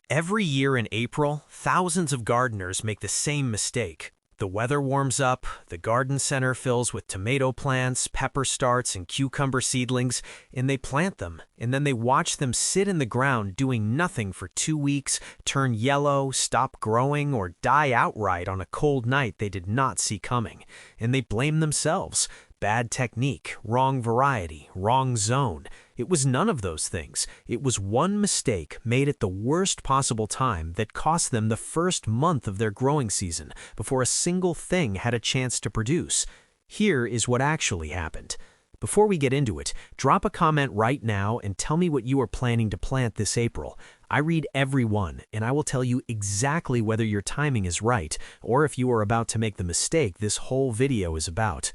Every year in April, thousands of gardeners make the same mistake. The weather warms up, the garden center fills with tomato plants, pepper starts, and cucumber seedlings, and they plant them, and then they watch them sit in the ground doing nothing for 2 weeks, turn yellow, stop growing, or die outright on a cold night they did not see coming. And they blame themselves. Bad technique, wrong variety, wrong zone. It was none of those things. It was one mistake made at the worst possible time that cost them the first month of their growing season before a single thing had a chance to produce. Here is what actually happened. Before we get into it, drop a comment right now and tell me what you are planning to plant this April. I read every one, and I will tell you exactly whether your timing is right or if you are about to make the mistake this whole video is about.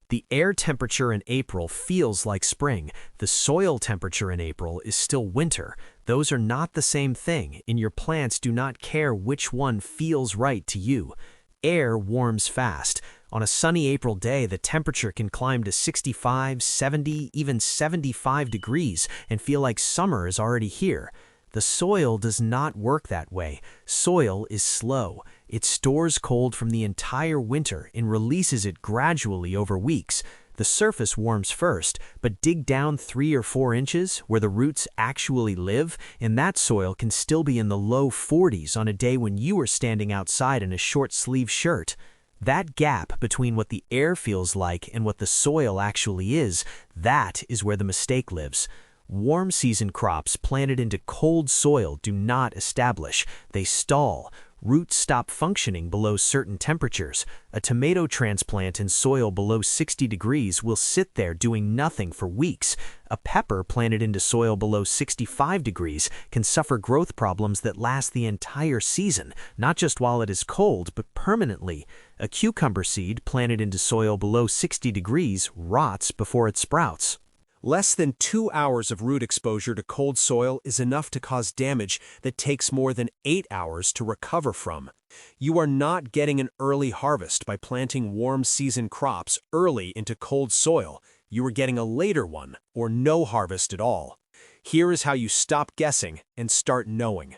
The air temperature in April feels like spring. The soil temperature in April is still winter. Those are not the same thing, and your plants do not care which one feels right to you. Air warms fast. On a sunny April day, the temperature can climb to 65, 70, even 75 degrees and feel like summer is already here. The soil does not work that way. Soil is slow. It stores cold from the entire winter and releases it gradually over weeks. The surface warms first, but dig down 3 or 4 inches where the roots actually live, and that soil can still be in the low 40s on a day when you are standing outside in a short-sleeved shirt. That gap between what the air feels like and what the soil actually is, that is where the mistake lives. Warm season crops planted into cold soil do not establish. They stall. Roots stop functioning below certain temperatures. A tomato transplant in soil below 60 degrees will sit there doing nothing for weeks. A pepper planted into soil below 65 degrees can suffer growth problems that last the entire season, not just while it is cold, but permanently. A cucumber seed planted into soil below 60 degrees rots before it sprouts. Less than 2 hours of root exposure to cold soil is enough to cause damage that takes more than 8 hours to recover from. You are not getting an early harvest by planting warm season crops early into cold soil. You are getting a later one, or no harvest at all. Here is how you stop guessing and start knowing.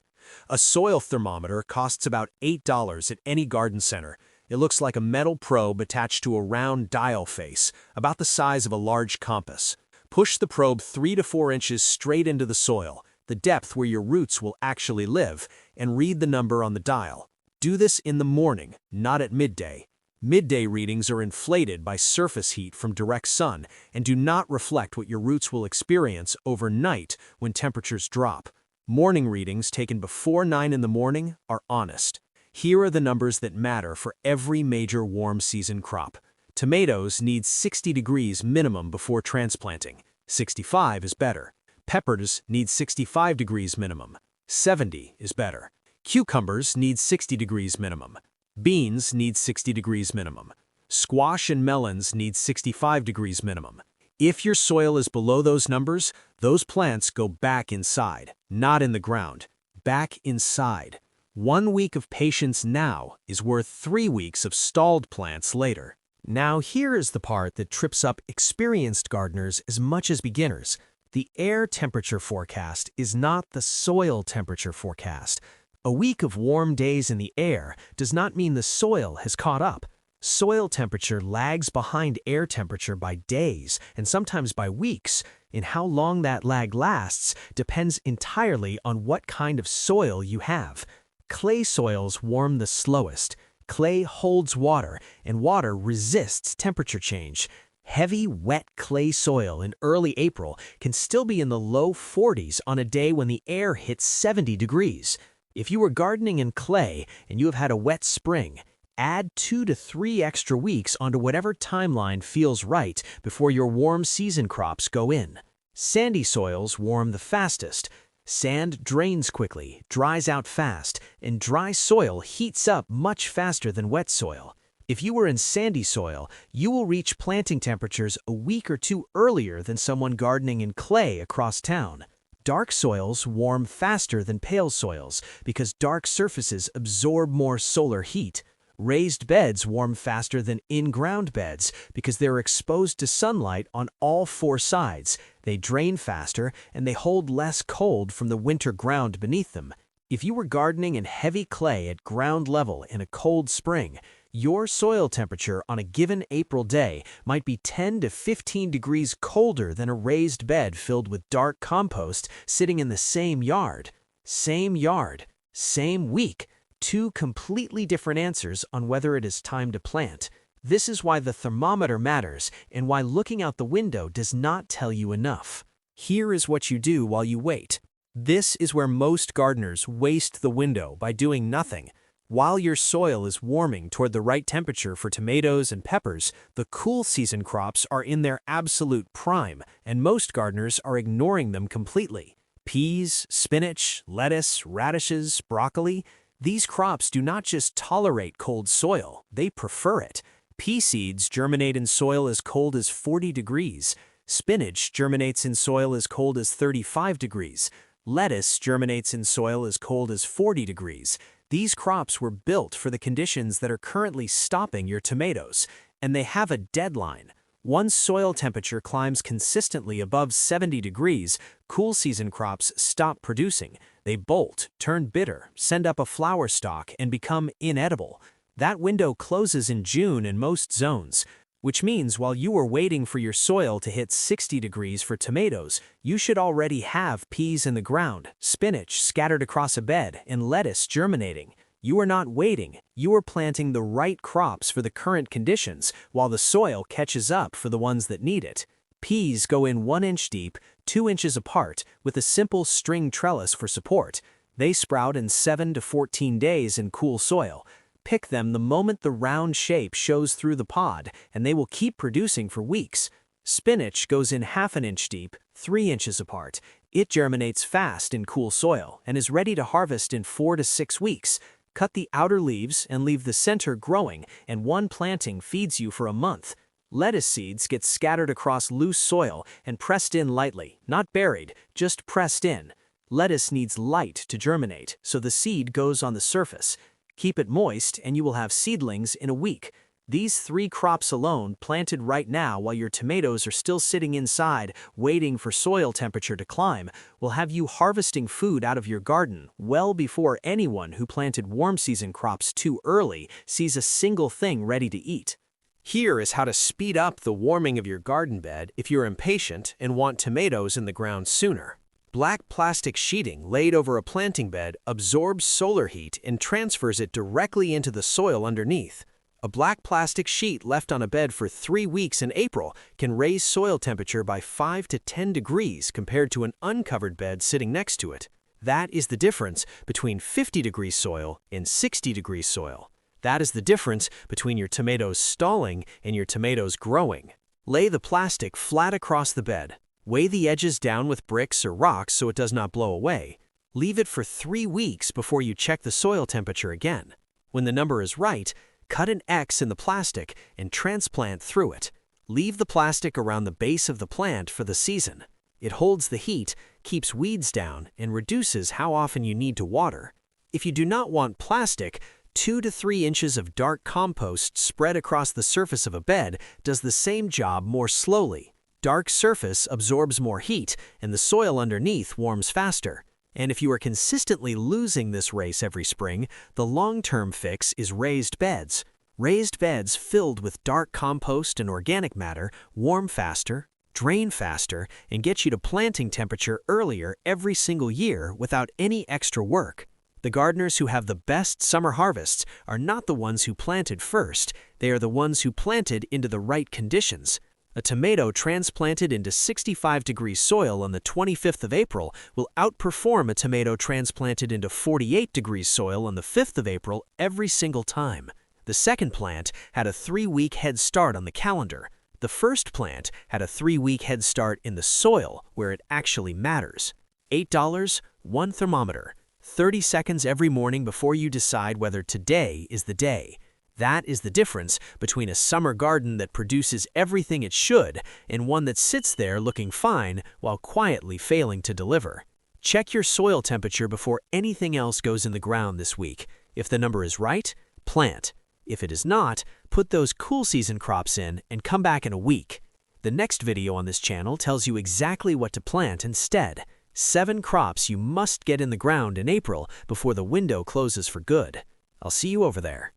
A soil thermometer costs about $8 at any garden center. It looks like a metal probe attached to a round dial face, about the size of a large compass. Push the probe 3 to 4 inches straight into the soil, the depth where your roots will actually live, and read the number on the dial. Do this in the morning, not at midday. Midday readings are inflated by surface heat from direct sun and do not reflect what your roots will experience overnight when temperatures drop. Morning readings taken before 9 in the morning are honest. Here are the numbers that matter for every major warm season crop. Tomatoes need 60 degrees minimum before transplanting. 65 is better. Peppers need 65 degrees minimum. 70 is better. Cucumbers need 60 degrees minimum. Beans need 60 degrees minimum. Squash and melons need 65 degrees minimum. If your soil is below those numbers, those plants go back inside, not in the ground. Back inside. 1 week of patience now is worth 3 weeks of stalled plants later. Now here is the part that trips up experienced gardeners as much as beginners. The air temperature forecast is not the soil temperature forecast. A week of warm days in the air does not mean the soil has caught up. Soil temperature lags behind air temperature by days and sometimes by weeks, and how long that lag lasts depends entirely on what kind of soil you have. Clay soils warm the slowest. Clay holds water, and water resists temperature change. Heavy, wet clay soil in early April can still be in the low 40s on a day when the air hits 70 degrees. If you are gardening in clay and you have had a wet spring, add 2 to 3 extra weeks onto whatever timeline feels right before your warm season crops go in. Sandy soils warm the fastest. Sand drains quickly, dries out fast, and dry soil heats up much faster than wet soil. If you were in sandy soil, you will reach planting temperatures a week or 2 earlier than someone gardening in clay across town. Dark soils warm faster than pale soils because dark surfaces absorb more solar heat. Raised beds warm faster than in-ground beds because they're exposed to sunlight on all 4 sides. They drain faster and they hold less cold from the winter ground beneath them. If you were gardening in heavy clay at ground level in a cold spring, your soil temperature on a given April day might be 10 to 15 degrees colder than a raised bed filled with dark compost sitting in the same yard. Same yard, same week, two completely different answers on whether it is time to plant. This is why the thermometer matters and why looking out the window does not tell you enough. Here is what you do while you wait. This is where most gardeners waste the window by doing nothing. While your soil is warming toward the right temperature for tomatoes and peppers, the cool season crops are in their absolute prime, and most gardeners are ignoring them completely. Peas, spinach, lettuce, radishes, broccoli, these crops do not just tolerate cold soil, they prefer it. Pea seeds germinate in soil as cold as 40 degrees. Spinach germinates in soil as cold as 35 degrees. Lettuce germinates in soil as cold as 40 degrees. These crops were built for the conditions that are currently stopping your tomatoes, and they have a deadline. Once soil temperature climbs consistently above 70 degrees, cool season crops stop producing. They bolt, turn bitter, send up a flower stalk, and become inedible. That window closes in June in most zones, which means while you are waiting for your soil to hit 60 degrees for tomatoes, you should already have peas in the ground, spinach scattered across a bed, and lettuce germinating. You are not waiting, you are planting the right crops for the current conditions while the soil catches up for the ones that need it. Peas go in 1 inch deep, 2 inches apart, with a simple string trellis for support. They sprout in 7 to 14 days in cool soil. Pick them the moment the round shape shows through the pod, and they will keep producing for weeks. Spinach goes in 1/2 inch deep, 3 inches apart. It germinates fast in cool soil and is ready to harvest in 4 to 6 weeks. Cut the outer leaves and leave the center growing, and one planting feeds you for a month. Lettuce seeds get scattered across loose soil and pressed in lightly, not buried, just pressed in. Lettuce needs light to germinate, so the seed goes on the surface. Keep it moist and you will have seedlings in a week. These 3 crops alone, planted right now while your tomatoes are still sitting inside, waiting for soil temperature to climb, will have you harvesting food out of your garden well before anyone who planted warm season crops too early sees a single thing ready to eat. Here is how to speed up the warming of your garden bed if you're impatient and want tomatoes in the ground sooner. Black plastic sheeting laid over a planting bed absorbs solar heat and transfers it directly into the soil underneath. A black plastic sheet left on a bed for 3 weeks in April can raise soil temperature by 5 to 10 degrees compared to an uncovered bed sitting next to it. That is the difference between 50-degree soil and 60-degree soil. That is the difference between your tomatoes stalling and your tomatoes growing. Lay the plastic flat across the bed. Weigh the edges down with bricks or rocks so it does not blow away. Leave it for 3 weeks before you check the soil temperature again. When the number is right, cut an X in the plastic and transplant through it. Leave the plastic around the base of the plant for the season. It holds the heat, keeps weeds down, and reduces how often you need to water. If you do not want plastic, 2 to 3 inches of dark compost spread across the surface of a bed does the same job more slowly. Dark surface absorbs more heat, and the soil underneath warms faster. And if you are consistently losing this race every spring, the long-term fix is raised beds. Raised beds filled with dark compost and organic matter warm faster, drain faster, and get you to planting temperature earlier every single year without any extra work. The gardeners who have the best summer harvests are not the ones who planted first, they are the ones who planted into the right conditions. A tomato transplanted into 65-degree soil on the 25th of April will outperform a tomato transplanted into 48-degree soil on the 5th of April every single time. The second plant had a 3-week head start on the calendar. The first plant had a 3-week head start in the soil where it actually matters. $8, 1 thermometer. 30 seconds every morning before you decide whether today is the day. That is the difference between a summer garden that produces everything it should and one that sits there looking fine while quietly failing to deliver. Check your soil temperature before anything else goes in the ground this week. If the number is right, plant. If it is not, put those cool season crops in and come back in a week. The next video on this channel tells you exactly what to plant instead. 7 crops you must get in the ground in April before the window closes for good. I'll see you over there.